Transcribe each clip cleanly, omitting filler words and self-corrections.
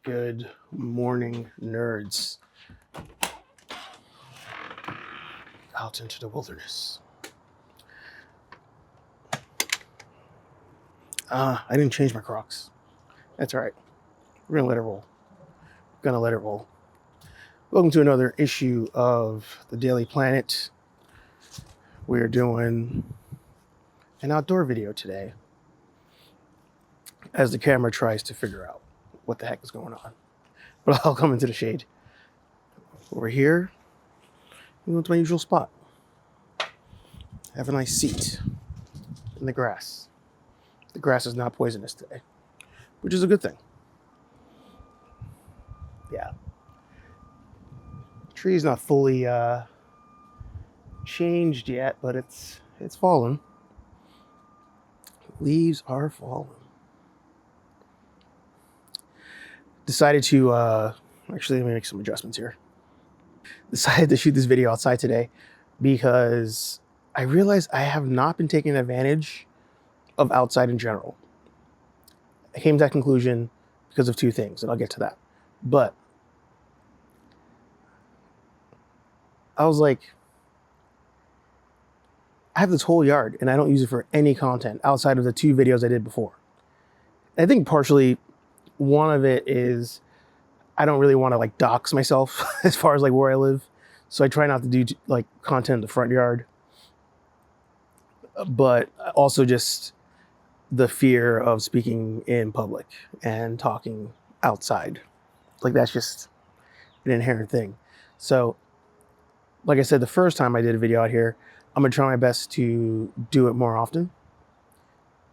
Good morning, nerds. Out into the wilderness. I didn't change my Crocs. That's all right. We're gonna let it roll. Welcome to another issue of the Daily Planet. We're doing an outdoor video today as the camera tries to figure out what the heck is going on. But I'll come into the shade. Over here, I'm going to my usual spot. Have a nice seat in the grass. The grass is not poisonous today, which is a good thing. Yeah. The tree is not fully changed yet, but it's fallen. Leaves are falling. Decided to actually, let me make some adjustments here. Decided to shoot this video outside today because I realized I have not been taking advantage of outside in general. I came to that conclusion because of two things, and I'll get to that. But I was like, I have this whole yard and I don't use it for any content outside of the two videos I did before. I think partially one of it is I don't really want to like dox myself as far as like where I live. So I try not to do like content in the front yard, but also just the fear of speaking in public and talking outside. Like that's just an inherent thing. So like I said, the first time I did a video out here, I'm gonna try my best to do it more often.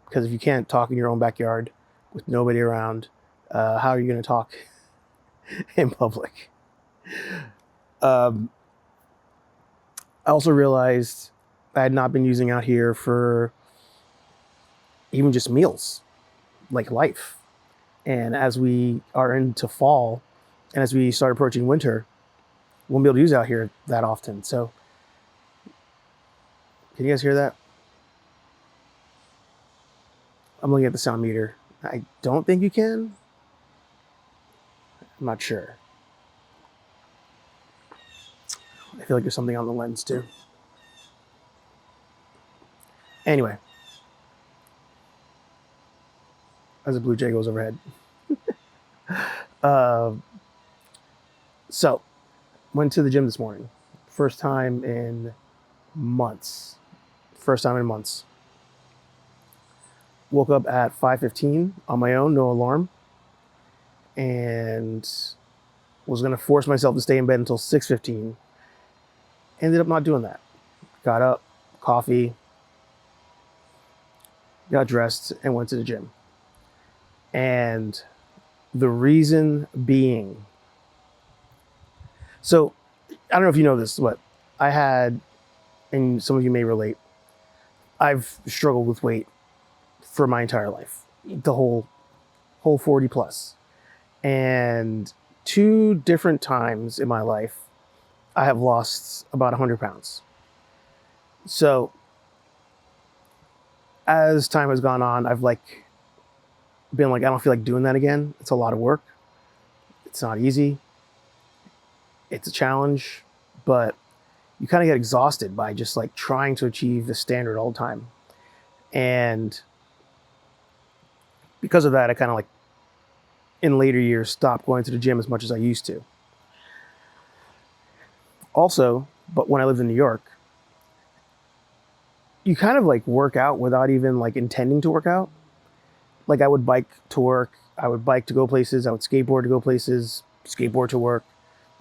Because if you can't talk in your own backyard with nobody around, how are you gonna talk in public? I also realized I had not been using out here for even just meals, like life. And as we are into fall and as we start approaching winter, we won't be able to use out here that often. So can you guys hear that? I'm looking at the sound meter. I don't think you can. I'm not sure. I feel like there's something on the lens too. Anyway, as a blue jay goes overhead. So, went to the gym this morning. First time in months. Woke up at 5:15 on my own, no alarm. And was going to force myself to stay in bed until 6:15. Ended up not doing that. Got up, coffee, got dressed, and went to the gym. And the reason being, so I don't know if you know this, but I had, and some of you may relate, I've struggled with weight for my entire life, the whole 40 plus. And two different times in my life, I have lost about 100 pounds. So as time has gone on, I've been like, I don't feel like doing that again. It's a lot of work. It's not easy. It's a challenge, but you kind of get exhausted by just like trying to achieve the standard all the time. And because of that, I kind of like in later years stopped going to the gym as much as I used to. Also, but when I lived in New York, you kind of like work out without even like intending to work out. Like I would bike to work, I would bike to go places, I would skateboard to go places, skateboard to work,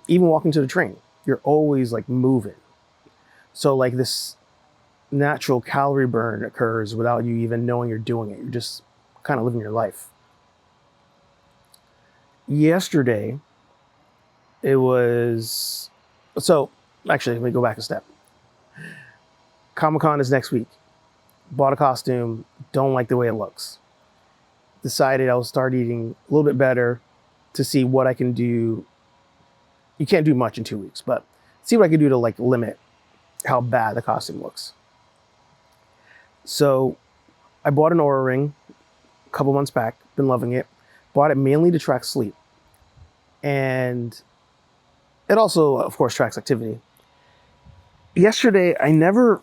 even walking to the train. You're always like moving. So like this natural calorie burn occurs without you even knowing you're doing it. You're just kind of living your life. Yesterday, so actually, let me go back a step. Comic-Con is next week. Bought a costume, don't like the way it looks. Decided I'll start eating a little bit better to see what I can do. You can't do much in 2 weeks, but see what I can do to like limit how bad the costume looks. So I bought an Aura ring a couple months back, been loving it. Bought it mainly to track sleep. And it also, of course, tracks activity. Yesterday, I never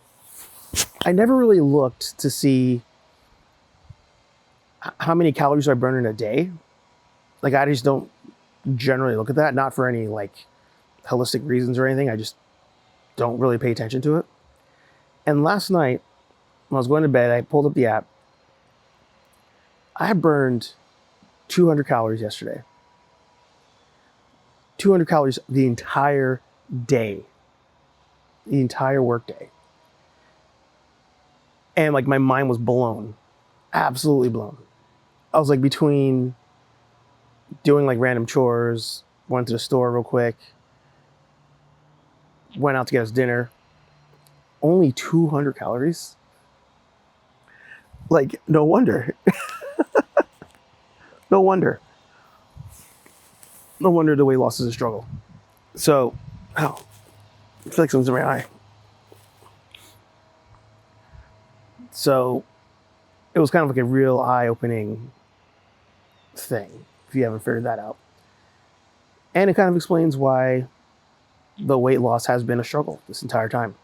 really looked to see how many calories I burn in a day. Like, I just don't generally look at that, not for any like holistic reasons or anything. I just don't really pay attention to it. And last night, when I was going to bed, I pulled up the app. I burned 200 calories yesterday. 200 calories the entire day, the entire work day. And like my mind was blown, absolutely blown. I was like between doing like random chores, went to the store real quick, went out to get us dinner. Only 200 calories? Like, no wonder. No wonder. No wonder the weight loss is a struggle. So, oh, I feel like something's in my eye. So, it was kind of like a real eye-opening thing, if you haven't figured that out. And it kind of explains why the weight loss has been a struggle this entire time.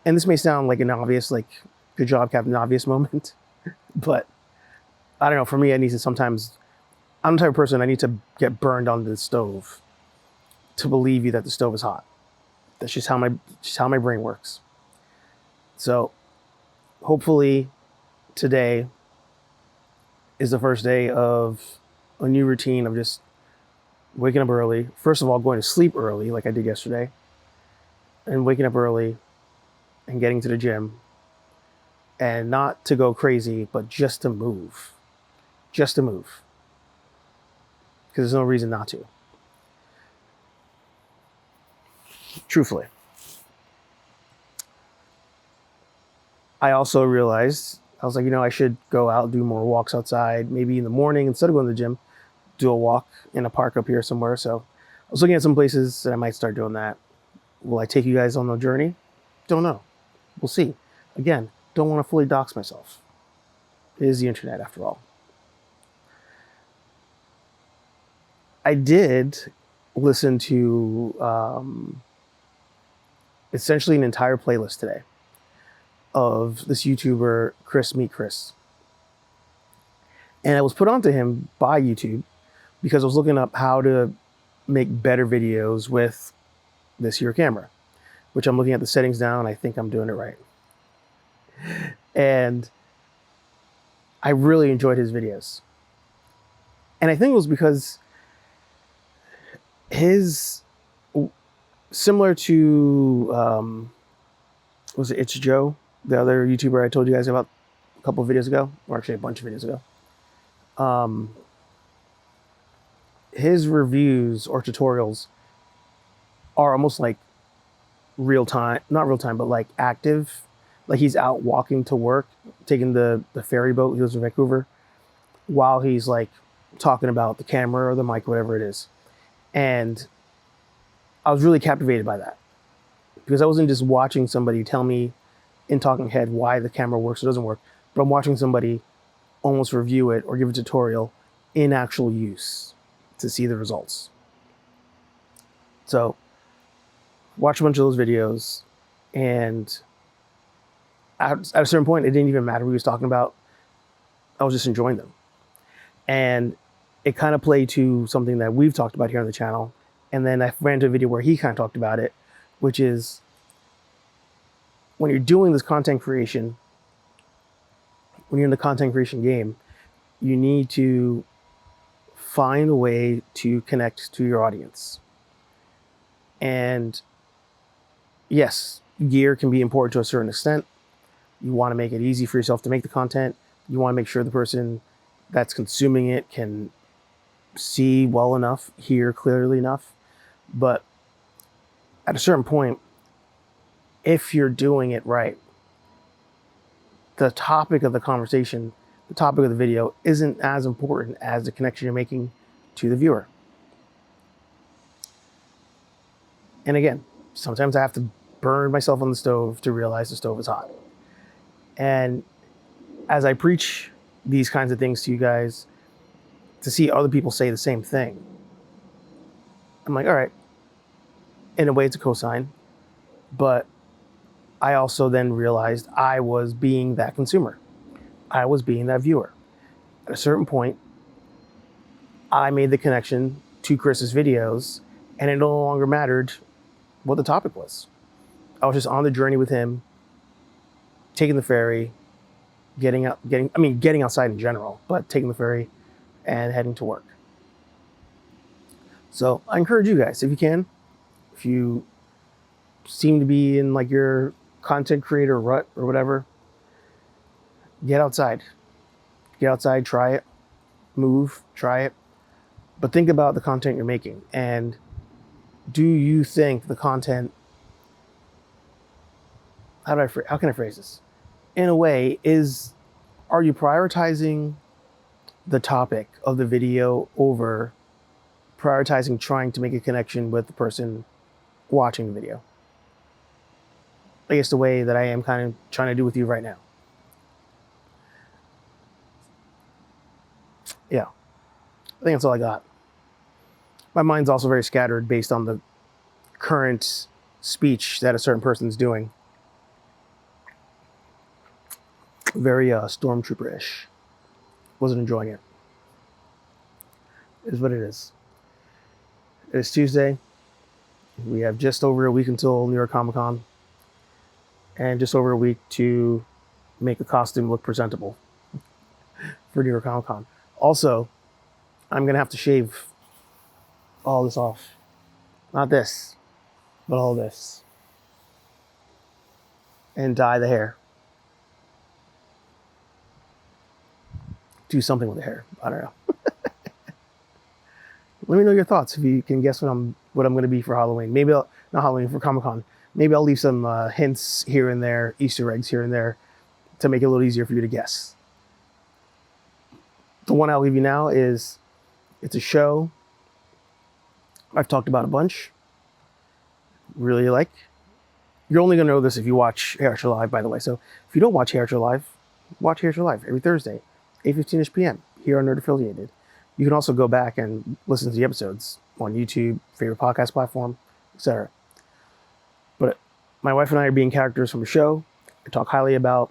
And this may sound like an obvious, like, good job, Captain Obvious moment. But, I don't know, for me, I need to sometimes... I'm the type of person I need to get burned on the stove to believe you that the stove is hot. That's just how my brain works. So, hopefully, today is the first day of a new routine of just waking up early. First of all, going to sleep early, like I did yesterday, and waking up early and getting to the gym, and not to go crazy, but just to move. Just to move. Because there's no reason not to. Truthfully. I also realized, I was like, I should go out and do more walks outside, maybe in the morning instead of going to the gym, do a walk in a park up here somewhere. So I was looking at some places that I might start doing that. Will I take you guys on the journey? Don't know. We'll see. Again, don't want to fully dox myself. It is the internet after all. I did listen to essentially an entire playlist today of this YouTuber, Chris Meet Chris. And I was put onto him by YouTube because I was looking up how to make better videos with this here camera, which I'm looking at the settings now and I think I'm doing it right. And I really enjoyed his videos. And I think it was because his, similar to, was it It's Joe, the other YouTuber I told you guys about a couple of videos ago, or actually a bunch of videos ago. His reviews or tutorials are almost like real time, not real time, but like active. Like he's out walking to work, taking the ferry boat, he lives in Vancouver, while he's like talking about the camera or the mic, whatever it is. And I was really captivated by that because I wasn't just watching somebody tell me in talking head why the camera works or doesn't work, but I'm watching somebody almost review it or give a tutorial in actual use to see the results. So watch a bunch of those videos, and at a certain point, it didn't even matter what he was talking about. I was just enjoying them. And it kind of played to something that we've talked about here on the channel. And then I ran to a video where he kind of talked about it, which is when you're doing this content creation, when you're in the content creation game, you need to find a way to connect to your audience. And yes, gear can be important to a certain extent. You want to make it easy for yourself to make the content. You want to make sure the person that's consuming it can see well enough, hear clearly enough. But at a certain point, if you're doing it right, the topic of the conversation, the topic of the video isn't as important as the connection you're making to the viewer. And again, sometimes I have to burn myself on the stove to realize the stove is hot. And as I preach these kinds of things to you guys, to see other people say the same thing, I'm like, all right, in a way it's a cosign, but I also then realized I was being that consumer. I was being that viewer. At a certain point, I made the connection to Chris's videos, and it no longer mattered what the topic was. I was just on the journey with him, taking the ferry, getting outside in general, but taking the ferry and heading to work. So I encourage you guys, if you can, if you seem to be in like your content creator rut or whatever, get outside. Get outside, try it, move, try it. But think about the content you're making, and do you think the content, how can I phrase this? In a way, are you prioritizing the topic of the video over prioritizing trying to make a connection with the person watching the video? I guess the way that I am kind of trying to do with you right now. Yeah, I think that's all I got. My mind's also very scattered based on the current speech that a certain person's doing. Very stormtrooper-ish. Wasn't enjoying it. It is what it is. It is Tuesday. We have just over a week until New York Comic Con, and just over a week to make a costume look presentable for New York Comic Con. Also, I'm going to have to shave all this off. Not this, but all this. And dye the hair. Do something with the hair. I don't know. Let me know your thoughts if you can guess what I'm going to be for Halloween. Maybe not Halloween, for Comic Con. Maybe I'll leave some hints here and there, Easter eggs here and there, to make it a little easier for you to guess. The one I'll leave you now is, it's a show I've talked about a bunch. Really like. You're only going to know this if you watch Hair Show Live, by the way. So if you don't watch Hair Show Live, watch Hair Show Live every Thursday, 8:15ish p.m. here on Nerd Affiliated. You can also go back and listen to the episodes on YouTube, favorite podcast platform, etc. But my wife and I are being characters from a show I talk highly about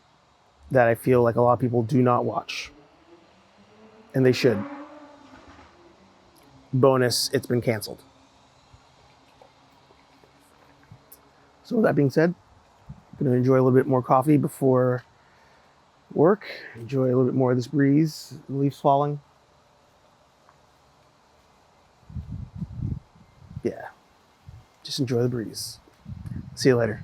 that I feel like a lot of people do not watch. And they should. Bonus, it's been canceled. So with that being said, I'm going to enjoy a little bit more coffee before work. Enjoy a little bit more of this breeze, the leaves falling. Yeah, just enjoy the breeze. See you later.